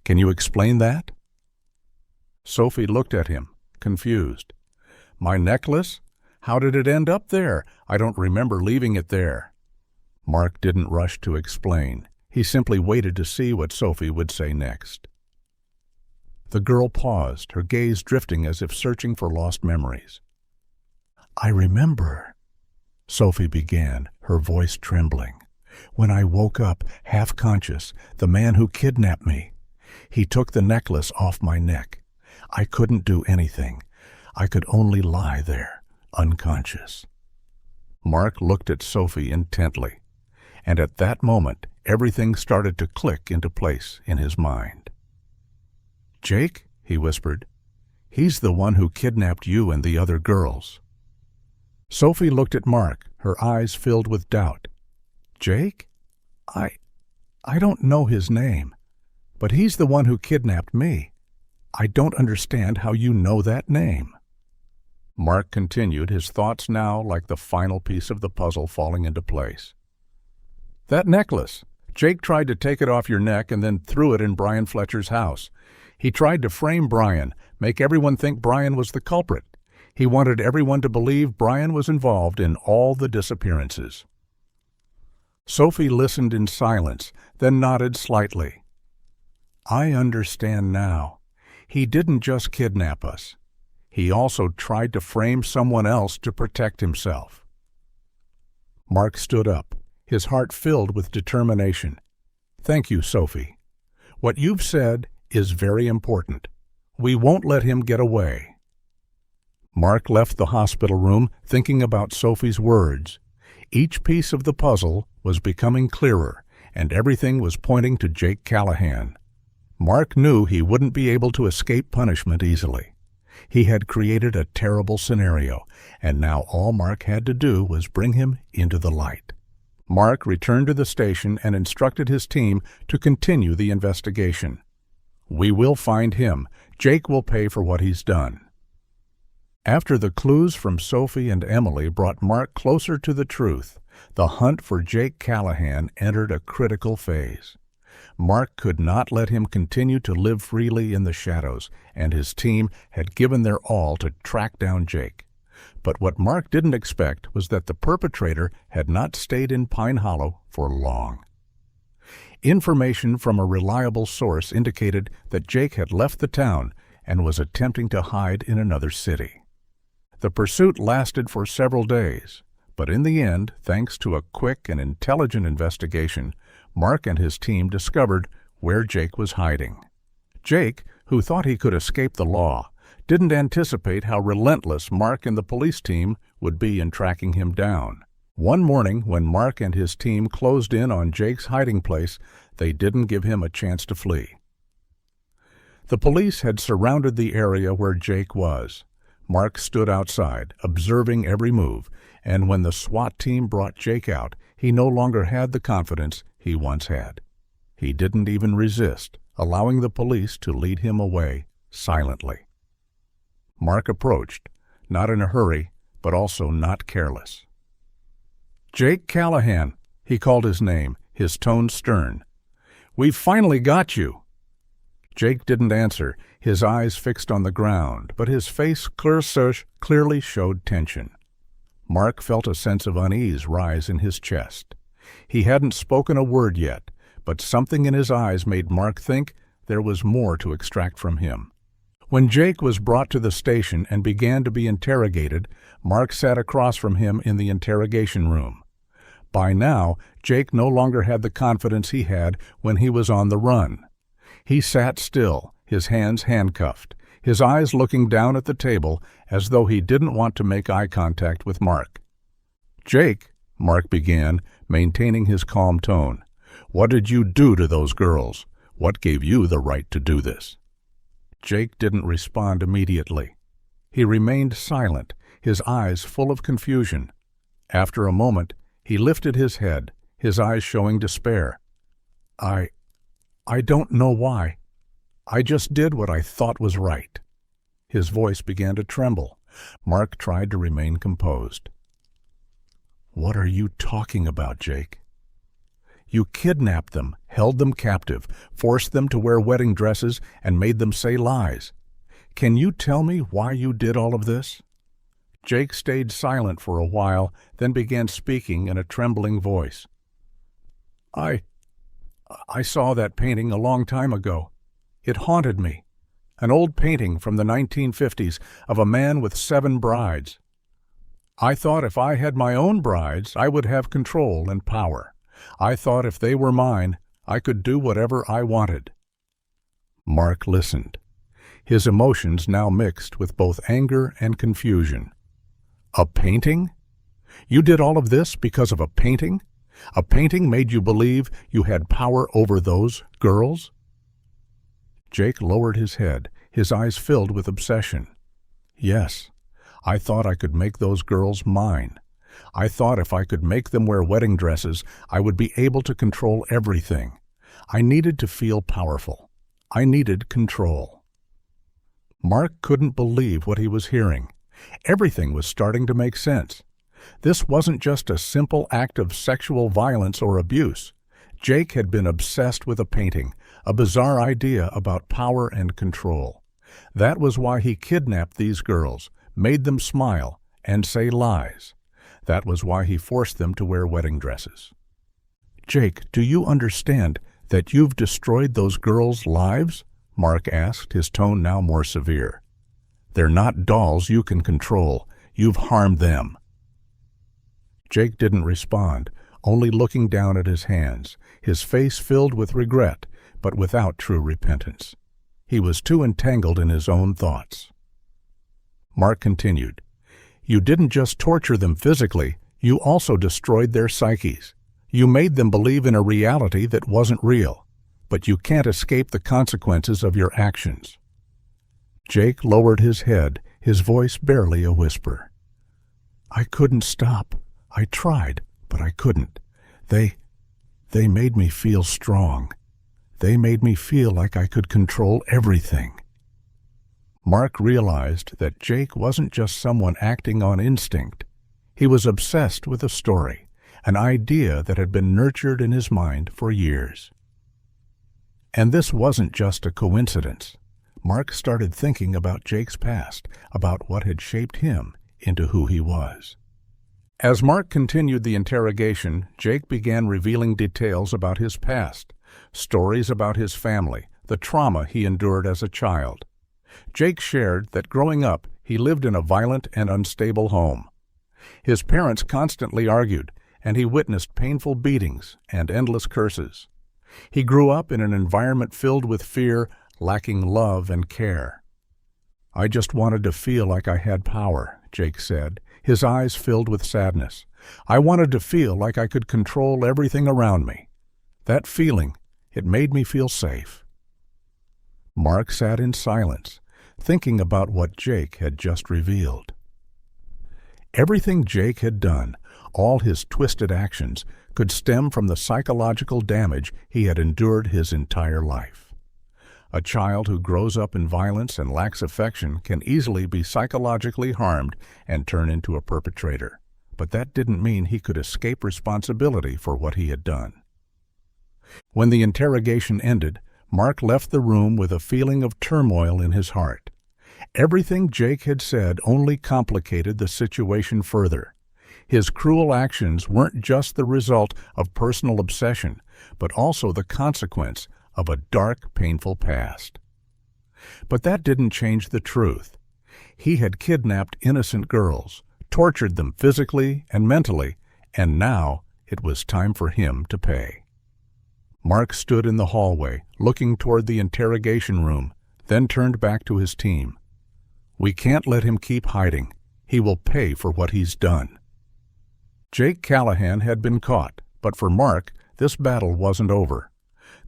Can you explain that?" Sophie looked at him, confused. "My necklace? How did it end up there? I don't remember leaving it there." Mark didn't rush to explain. He simply waited to see what Sophie would say next. The girl paused, her gaze drifting as if searching for lost memories. "I remember," Sophie began, her voice trembling. "When I woke up, half-conscious, the man who kidnapped me. He took the necklace off my neck. I couldn't do anything. I could only lie there, unconscious." Mark looked at Sophie intently, and at that moment everything started to click into place in his mind. "Jake," he whispered, "he's the one who kidnapped you and the other girls." Sophie looked at Mark, her eyes filled with doubt. "Jake? I don't know his name, but he's the one who kidnapped me." I don't understand how you know that name." Mark continued, his thoughts now like the final piece of the puzzle falling into place. "That necklace. Jake tried to take it off your neck and then threw it in Brian Fletcher's house. He tried to frame Brian, make everyone think Brian was the culprit. He wanted everyone to believe Brian was involved in all the disappearances." Sophie listened in silence, then nodded slightly. "I understand now. He didn't just kidnap us. He also tried to frame someone else to protect himself." Mark stood up, his heart filled with determination. "Thank you, Sophie. What you've said is very important. We won't let him get away." Mark left the hospital room thinking about Sophie's words. Each piece of the puzzle was becoming clearer, and everything was pointing to Jake Callahan. Mark knew he wouldn't be able to escape punishment easily. He had created a terrible scenario, and now all Mark had to do was bring him into the light. Mark returned to the station and instructed his team to continue the investigation. "We will find him. Jake will pay for what he's done." After the clues from Sophie and Emily brought Mark closer to the truth, the hunt for Jake Callahan entered a critical phase. Mark could not let him continue to live freely in the shadows, and his team had given their all to track down Jake. But what Mark didn't expect was that the perpetrator had not stayed in Pine Hollow for long. Information from a reliable source indicated that Jake had left the town and was attempting to hide in another city. The pursuit lasted for several days, but in the end, thanks to a quick and intelligent investigation, Mark and his team discovered where Jake was hiding. Jake, who thought he could escape the law, didn't anticipate how relentless Mark and the police team would be in tracking him down. One morning, when Mark and his team closed in on Jake's hiding place, they didn't give him a chance to flee. The police had surrounded the area where Jake was. Mark stood outside, observing every move, and when the SWAT team brought Jake out, he no longer had the confidence he once had. He didn't even resist, allowing the police to lead him away silently. Mark approached, not in a hurry, but also not careless. "Jake Callahan," he called his name, his tone stern. "We've finally got you." Jake didn't answer, his eyes fixed on the ground, but his face clearly showed tension. Mark felt a sense of unease rise in his chest. He hadn't spoken a word yet, but something in his eyes made Mark think there was more to extract from him. When Jake was brought to the station and began to be interrogated, Mark sat across from him in the interrogation room. By now, Jake no longer had the confidence he had when he was on the run. He sat still, his hands handcuffed, his eyes looking down at the table as though he didn't want to make eye contact with Mark. "Jake," Mark began, maintaining his calm tone, "what did you do to those girls? What gave you the right to do this?" Jake didn't respond immediately. He remained silent, his eyes full of confusion. After a moment, he lifted his head, his eyes showing despair. I don't know why. I just did what I thought was right." His voice began to tremble. Mark tried to remain composed. "What are you talking about, Jake? You kidnapped them, held them captive, forced them to wear wedding dresses, and made them say lies. Can you tell me why you did all of this?" Jake stayed silent for a while, then began speaking in a trembling voice. I saw that painting a long time ago. It haunted me. An old painting from the 1950s of a man with 7 brides. I thought if I had my own brides, I would have control and power. I thought if they were mine, I could do whatever I wanted." Mark listened, his emotions now mixed with both anger and confusion. "A painting? You did all of this because of a painting? A painting made you believe you had power over those girls?" Jake lowered his head, his eyes filled with obsession. "Yes, I thought I could make those girls mine. I thought if I could make them wear wedding dresses, I would be able to control everything. I needed to feel powerful. I needed control." Mark couldn't believe what he was hearing. Everything was starting to make sense. This wasn't just a simple act of sexual violence or abuse. Jake had been obsessed with a painting, a bizarre idea about power and control. That was why he kidnapped these girls, made them smile, and say lies. That was why he forced them to wear wedding dresses. "Jake, do you understand that you've destroyed those girls' lives?" Mark asked, his tone now more severe. "They're not dolls you can control. You've harmed them." Jake didn't respond, only looking down at his hands, his face filled with regret, but without true repentance. He was too entangled in his own thoughts. Mark continued, "You didn't just torture them physically, you also destroyed their psyches. You made them believe in a reality that wasn't real, but you can't escape the consequences of your actions." Jake lowered his head, his voice barely a whisper. "I couldn't stop. I tried, but I couldn't. They made me feel strong. They made me feel like I could control everything." Mark realized that Jake wasn't just someone acting on instinct. He was obsessed with a story, an idea that had been nurtured in his mind for years. And this wasn't just a coincidence. Mark started thinking about Jake's past, about what had shaped him into who he was. As Mark continued the interrogation, Jake began revealing details about his past, stories about his family, the trauma he endured as a child. Jake shared that growing up, he lived in a violent and unstable home. His parents constantly argued, and he witnessed painful beatings and endless curses. He grew up in an environment filled with fear, lacking love and care. "I just wanted to feel like I had power," Jake said, his eyes filled with sadness. "I wanted to feel like I could control everything around me. That feeling, it made me feel safe." Mark sat in silence, thinking about what Jake had just revealed. Everything Jake had done, all his twisted actions, could stem from the psychological damage he had endured his entire life. A child who grows up in violence and lacks affection can easily be psychologically harmed and turn into a perpetrator. But that didn't mean he could escape responsibility for what he had done. When the interrogation ended, Mark left the room with a feeling of turmoil in his heart. Everything Jake had said only complicated the situation further. His cruel actions weren't just the result of personal obsession, but also the consequence of a dark, painful past. But that didn't change the truth. He had kidnapped innocent girls, tortured them physically and mentally, and now it was time for him to pay. Mark stood in the hallway, looking toward the interrogation room, then turned back to his team. "We can't let him keep hiding. He will pay for what he's done." Jake Callahan had been caught, but for Mark, this battle wasn't over.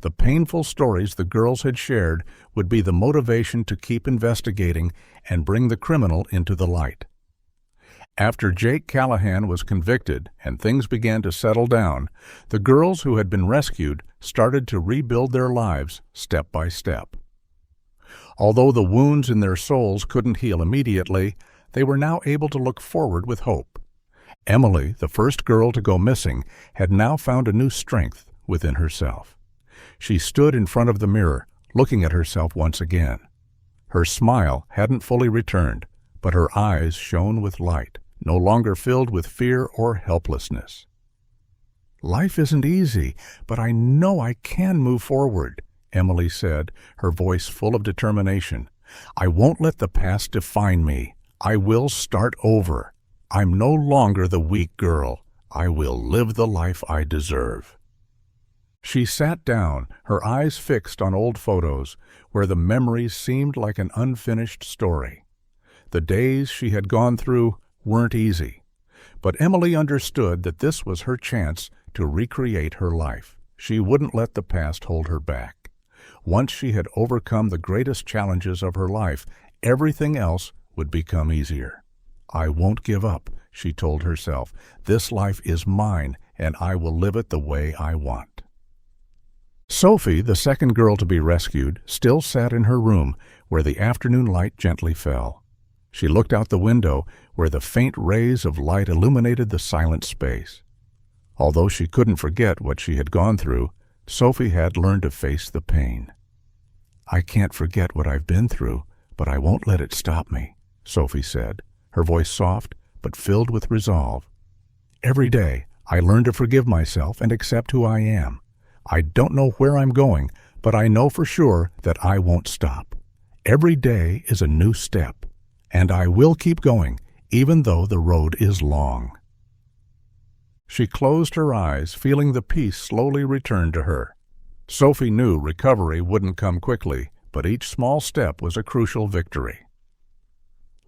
The painful stories the girls had shared would be the motivation to keep investigating and bring the criminal into the light. After Jake Callahan was convicted and things began to settle down, the girls who had been rescued started to rebuild their lives step by step. Although the wounds in their souls couldn't heal immediately, they were now able to look forward with hope. Emily, the first girl to go missing, had now found a new strength within herself. She stood in front of the mirror, looking at herself once again. Her smile hadn't fully returned, but her eyes shone with light, no longer filled with fear or helplessness. "Life isn't easy, but I know I can move forward," Emily said, her voice full of determination. "I won't let the past define me. I will start over. I'm no longer the weak girl. I will live the life I deserve." She sat down, her eyes fixed on old photos, where the memories seemed like an unfinished story. The days she had gone through weren't easy, but Emily understood that this was her chance to recreate her life. She wouldn't let the past hold her back. Once she had overcome the greatest challenges of her life, everything else would become easier. "I won't give up," she told herself. "This life is mine, and I will live it the way I want." Sophie, the second girl to be rescued, still sat in her room where the afternoon light gently fell. She looked out the window where the faint rays of light illuminated the silent space. Although she couldn't forget what she had gone through, Sophie had learned to face the pain. "I can't forget what I've been through, but I won't let it stop me," Sophie said, her voice soft but filled with resolve. "Every day, I learn to forgive myself and accept who I am. I don't know where I'm going, but I know for sure that I won't stop. Every day is a new step, and I will keep going, even though the road is long." She closed her eyes, feeling the peace slowly return to her. Sophie knew recovery wouldn't come quickly, but each small step was a crucial victory.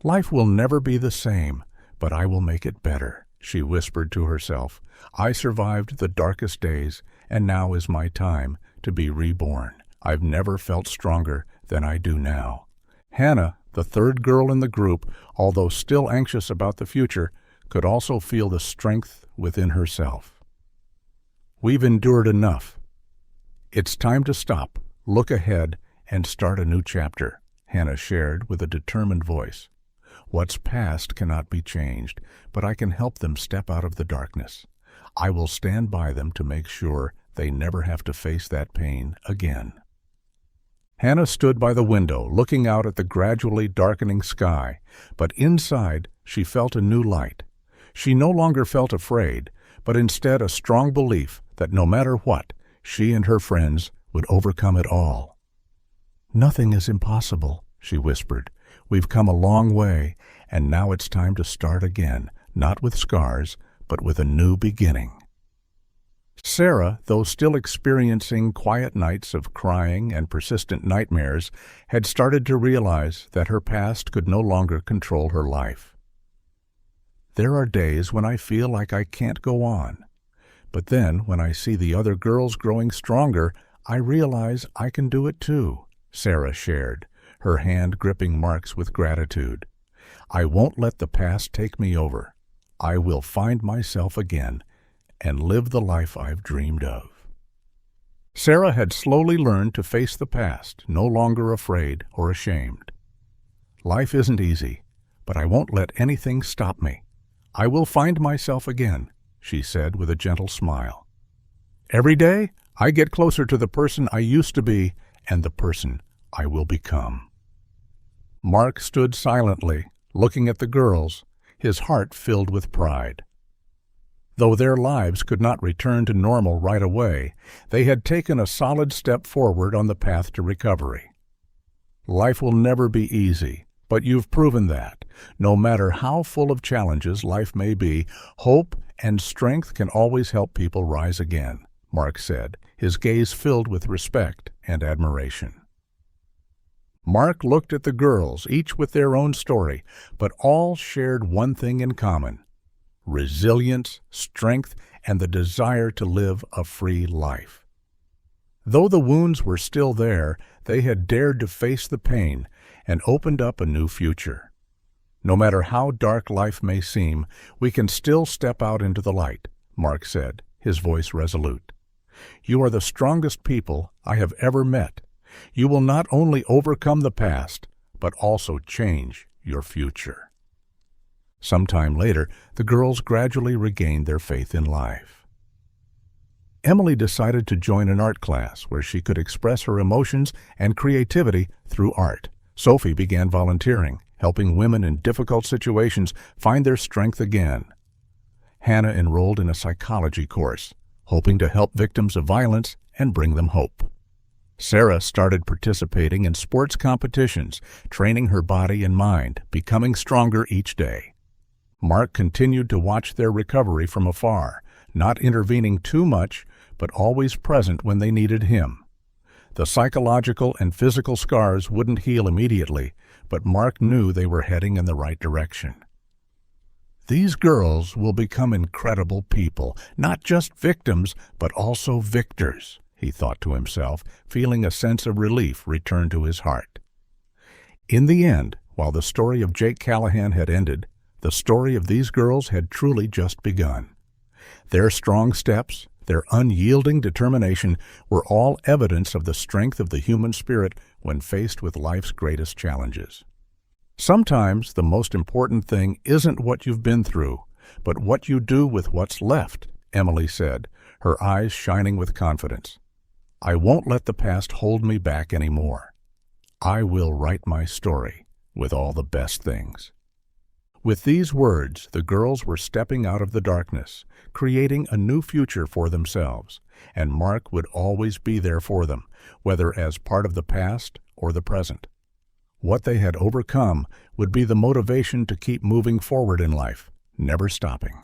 "Life will never be the same, but I will make it better," she whispered to herself. "I survived the darkest days, and now is my time to be reborn. I've never felt stronger than I do now." Hannah, the third girl in the group, although still anxious about the future, could also feel the strength within herself. "We've endured enough. It's time to stop, look ahead, and start a new chapter," Hannah shared with a determined voice. "What's past cannot be changed, but I can help them step out of the darkness. I will stand by them to make sure they never have to face that pain again." Hannah stood by the window, looking out at the gradually darkening sky, but inside she felt a new light. She no longer felt afraid, but instead a strong belief that no matter what, she and her friends would overcome it all. "Nothing is impossible," she whispered. "We've come a long way, and now it's time to start again, not with scars, but with a new beginning." Sarah, though still experiencing quiet nights of crying and persistent nightmares, had started to realize that her past could no longer control her life. "There are days when I feel like I can't go on. But then, when I see the other girls growing stronger, I realize I can do it too," Sarah shared, her hand gripping Mark's with gratitude. "I won't let the past take me over. I will find myself again and live the life I've dreamed of." Sarah had slowly learned to face the past, no longer afraid or ashamed. "Life isn't easy, but I won't let anything stop me. I will find myself again," she said with a gentle smile. "Every day, I get closer to the person I used to be and the person I will become." Mark stood silently, looking at the girls, his heart filled with pride. Though their lives could not return to normal right away, they had taken a solid step forward on the path to recovery. Life will never be easy, but you've proven that. No matter how full of challenges life may be, hope and strength can always help people rise again, Mark said, his gaze filled with respect and admiration. Mark looked at the girls, each with their own story, but all shared one thing in common: resilience, strength, and the desire to live a free life. Though the wounds were still there, they had dared to face the pain and opened up a new future. "No matter how dark life may seem, we can still step out into the light," Mark said, his voice resolute. "You are the strongest people I have ever met. You will not only overcome the past, but also change your future." Sometime later, the girls gradually regained their faith in life. Emily decided to join an art class where she could express her emotions and creativity through art. Sophie began volunteering, helping women in difficult situations find their strength again. Hannah enrolled in a psychology course, hoping to help victims of violence and bring them hope. Sarah started participating in sports competitions, training her body and mind, becoming stronger each day. Mark continued to watch their recovery from afar, not intervening too much, but always present when they needed him. The psychological and physical scars wouldn't heal immediately, but Mark knew they were heading in the right direction. "These girls will become incredible people, not just victims, but also victors," he thought to himself, feeling a sense of relief return to his heart. In the end, while the story of Jake Callahan had ended, the story of these girls had truly just begun. Their strong steps, Their unyielding determination were all evidence of the strength of the human spirit when faced with life's greatest challenges. Sometimes the most important thing isn't what you've been through, but what you do with what's left, Emily said, her eyes shining with confidence. I won't let the past hold me back anymore. I will write my story with all the best things. With these words, the girls were stepping out of the darkness, creating a new future for themselves, and Mark would always be there for them, whether as part of the past or the present. What they had overcome would be the motivation to keep moving forward in life, never stopping.